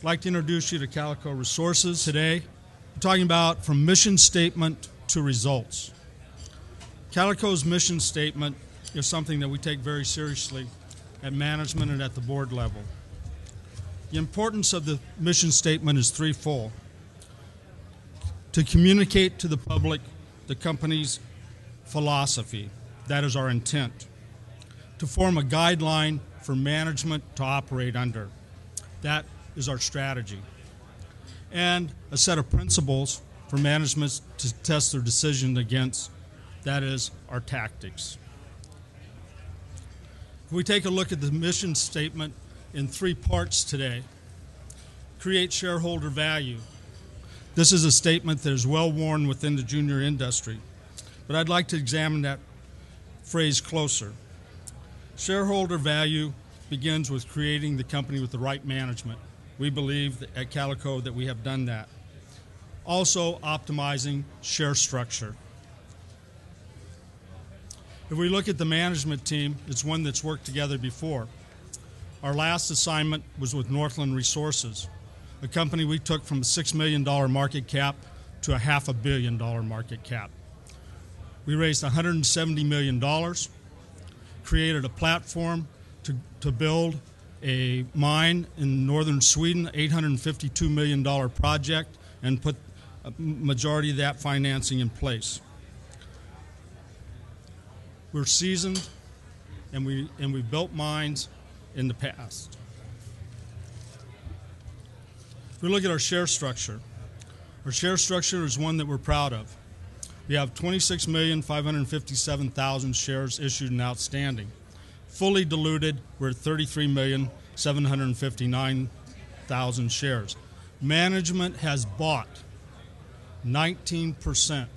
I'd like to introduce you to Calico Resources today. We're talking about from mission statement to results. Calico's mission statement is something that we take very seriously at management and at the board level. The importance of the mission statement is threefold. To communicate to the public the company's philosophy, that is our intent. To form a guideline for management to operate under, that is our strategy. And a set of principles for management to test their decision against, that is our tactics. If we take a look at the mission statement in three parts today. Create shareholder value. This is a statement that is well worn within the junior industry, but I'd like to examine that phrase closer. Shareholder value begins with creating the company with the right management. We believe at Calico that we have done that. Also, optimizing share structure. If we look at the management team, it's one that's worked together before. Our last assignment was with Northland Resources, a company we took from a $6 million market cap to a $500 million market cap. We raised $170 million, created a platform to build a mine in northern Sweden, $852 million project, and put a majority of that financing in place. We're seasoned, and we built mines in the past. If we look at our share structure is one that we're proud of. We have 26,557,000 shares issued and outstanding. Fully diluted, we're at 33,759,000 shares. Management has bought 19%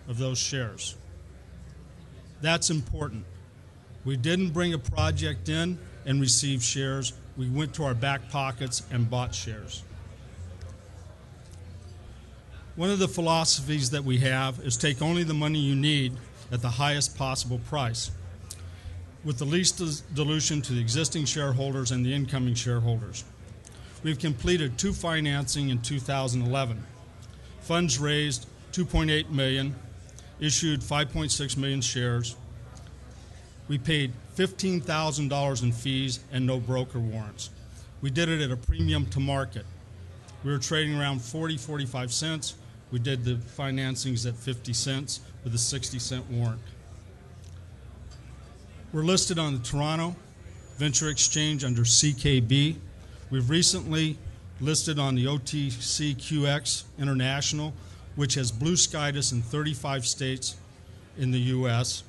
of those shares. That's important. We didn't bring a project in and receive shares. We went to our back pockets and bought shares. One of the philosophies that we have is take only the money you need at the highest possible price, with the least dilution to the existing shareholders and the incoming shareholders. We've completed two financing in 2011. Funds raised $2.8 million, issued 5.6 million shares. We paid $15,000 in fees and no broker warrants. We did it at a premium to market. We were trading around 45 cents. We did the financings at 50 cents with a 60-cent warrant. We're listed on the Toronto Venture Exchange under CKB. We've recently listed on the OTCQX International, which has blue skied us in 35 states in the U.S.,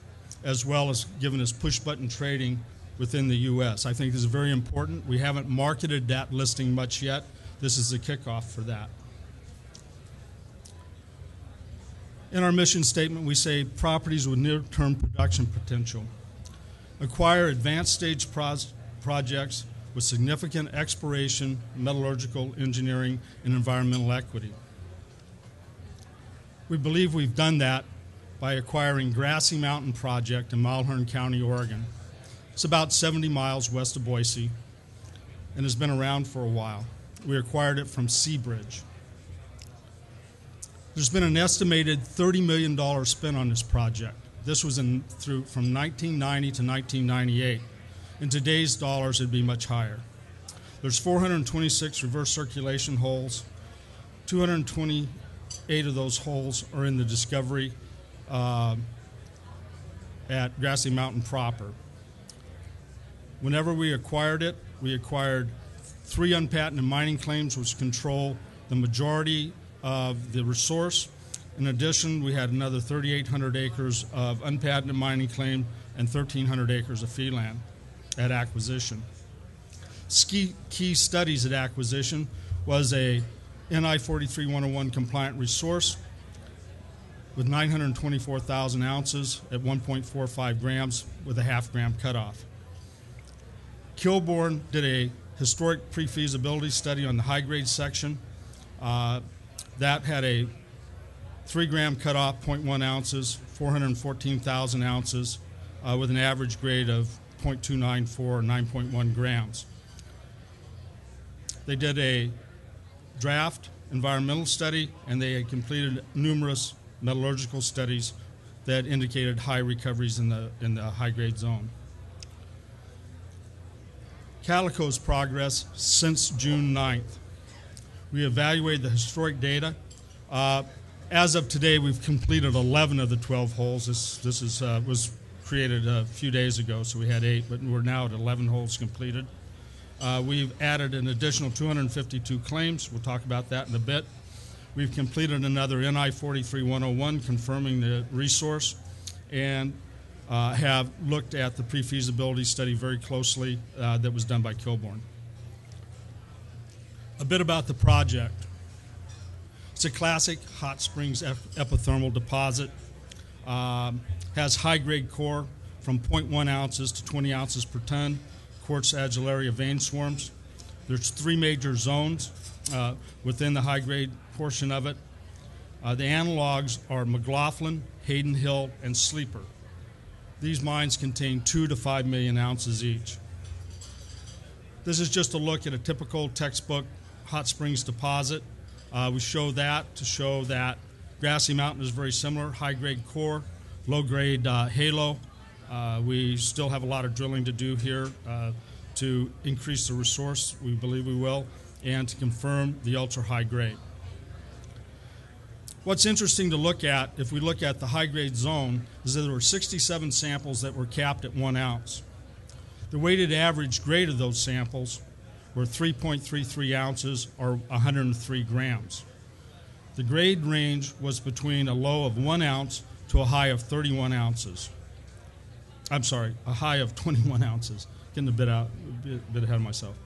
as well as given us push-button trading within the U.S. I think this is very important. We haven't marketed that listing much yet. This is the kickoff for that. In our mission statement, we say properties with near-term production potential. Acquire advanced stage projects with significant exploration, metallurgical, engineering, and environmental equity. We believe we've done that by acquiring Grassy Mountain Project in Mulhern County, Oregon. It's about 70 miles west of Boise and has been around for a while. We acquired it from Seabridge. There's been an estimated $30 million spent on this project. This was from 1990 to 1998. In today's dollars, it'd be much higher. There's 426 reverse circulation holes. 228 of those holes are in the discovery at Grassy Mountain proper. Whenever we acquired it, we acquired 3 unpatented mining claims which control the majority of the resource. In addition, we had another 3,800 acres of unpatented mining claim and 1,300 acres of fee land at acquisition. Key studies at acquisition was a NI 43-101 compliant resource with 924,000 ounces at 1.45 grams with a half-gram cutoff. Kilbourne did a historic pre-feasibility study on the high-grade section. That had a 3-gram cutoff, 0.1 ounces, 414,000 ounces, with an average grade of 0.294 or 9.1 grams. They did a draft environmental study, and they had completed numerous metallurgical studies that indicated high recoveries in the high-grade zone. Calico's progress since June 9th. We evaluated the historic data. As of today, we've completed 11 of the 12 holes. This was created a few days ago, so we had 8, but we're now at 11 holes completed. We've added an additional 252 claims. We'll talk about that in a bit. We've completed another NI 43-101 confirming the resource, and have looked at the pre-feasibility study very closely that was done by Kilbourne. A bit about the project. It's a classic hot springs epithermal deposit. Has high-grade core from 0.1 ounces to 20 ounces per ton, quartz adularia vein swarms. There's 3 major zones within the high-grade portion of it. The analogs are McLaughlin, Hayden Hill, and Sleeper. These mines contain 2 to 5 million ounces each. This is just a look at a typical textbook hot springs deposit. We show that to show that Grassy Mountain is very similar, high-grade core, low-grade halo. We still have a lot of drilling to do here to increase the resource, we believe we will, and to confirm the ultra-high grade. What's interesting to look at, if we look at the high-grade zone, is that there were 67 samples that were capped at 1 ounce. The weighted average grade of those samples were 3.33 ounces or 103 grams. The grade range was between a low of 1 ounce to a high of 31 ounces. I'm sorry, a high of 21 ounces. Getting a bit ahead of myself.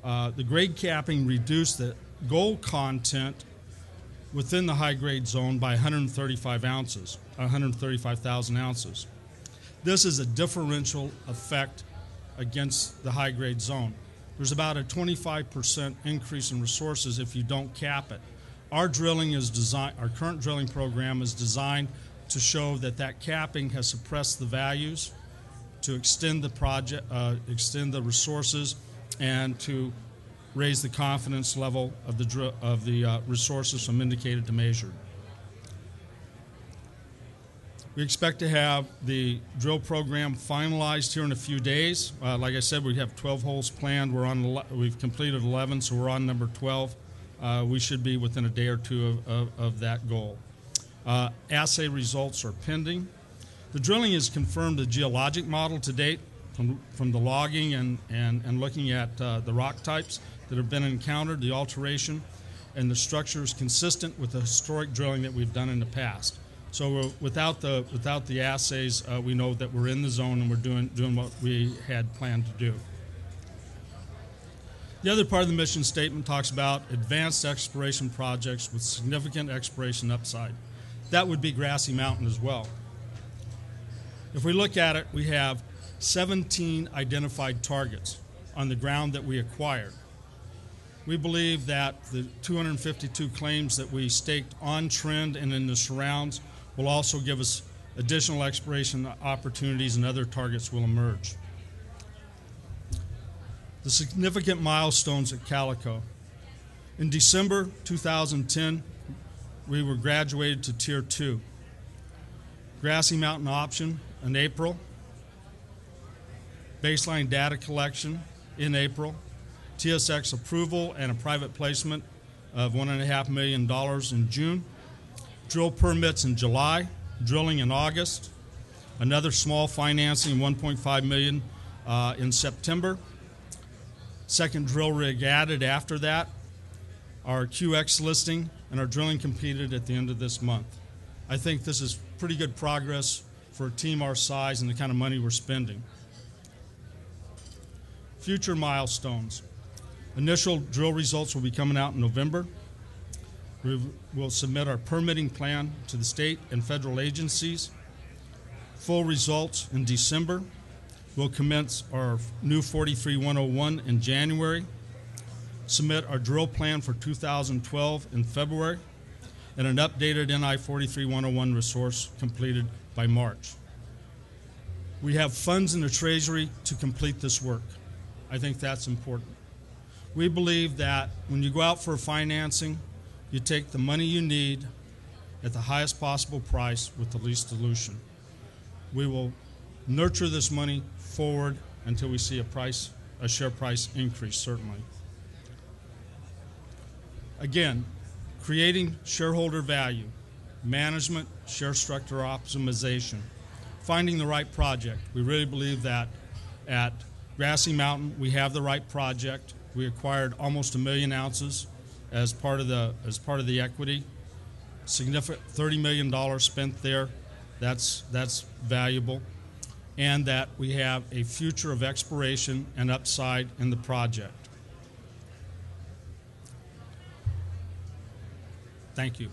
The grade capping reduced the gold content within the high-grade zone by 135 ounces, 135,000 ounces. This is a differential effect against the high-grade zone. There's about a 25% increase in resources if you don't cap it. Our current drilling program is designed to show that capping has suppressed the values, to extend the project, extend the resources, and to raise the confidence level of the resources from indicated to measured. We expect to have the drill program finalized here in a few days. Like I said, we have 12 holes planned. We've completed 11, so we're on number 12. We should be within a day or two of that goal. Assay results are pending. The drilling has confirmed the geologic model to date from the logging and looking at the rock types that have been encountered, the alteration, and the structure is consistent with the historic drilling that we've done in the past. So without the assays, we know that we're in the zone and we're doing what we had planned to do. The other part of the mission statement talks about advanced exploration projects with significant exploration upside. That would be Grassy Mountain as well. If we look at it, we have 17 identified targets on the ground that we acquired. We believe that the 252 claims that we staked on trend and in the surrounds will also give us additional exploration opportunities, and other targets will emerge. The significant milestones at Calico. In December 2010, we were graduated to Tier 2. Grassy Mountain option in April. Baseline data collection in April. TSX approval and a private placement of $1.5 million in June. Drill permits in July. Drilling in August. Another small financing, $1.5 million in September. Second drill rig added after that. Our QX listing and our drilling completed at the end of this month. I think this is pretty good progress for a team our size and the kind of money we're spending. Future milestones. Initial drill results will be coming out in November. We will submit our permitting plan to the state and federal agencies. Full results in December. We'll commence our new 43-101 in January. Submit our drill plan for 2012 in February. And an updated NI 43-101 resource completed by March. We have funds in the Treasury to complete this work. I think that's important. We believe that when you go out for financing, you take the money you need at the highest possible price with the least dilution. We will nurture this money forward until we see a share price increase, certainly. Again, creating shareholder value, management, share structure optimization, finding the right project. We really believe that at Grassy Mountain we have the right project. We acquired almost 1 million ounces as part of the equity. Significant $30 million spent there. That's valuable. And that we have a future of exploration and upside in the project. Thank you.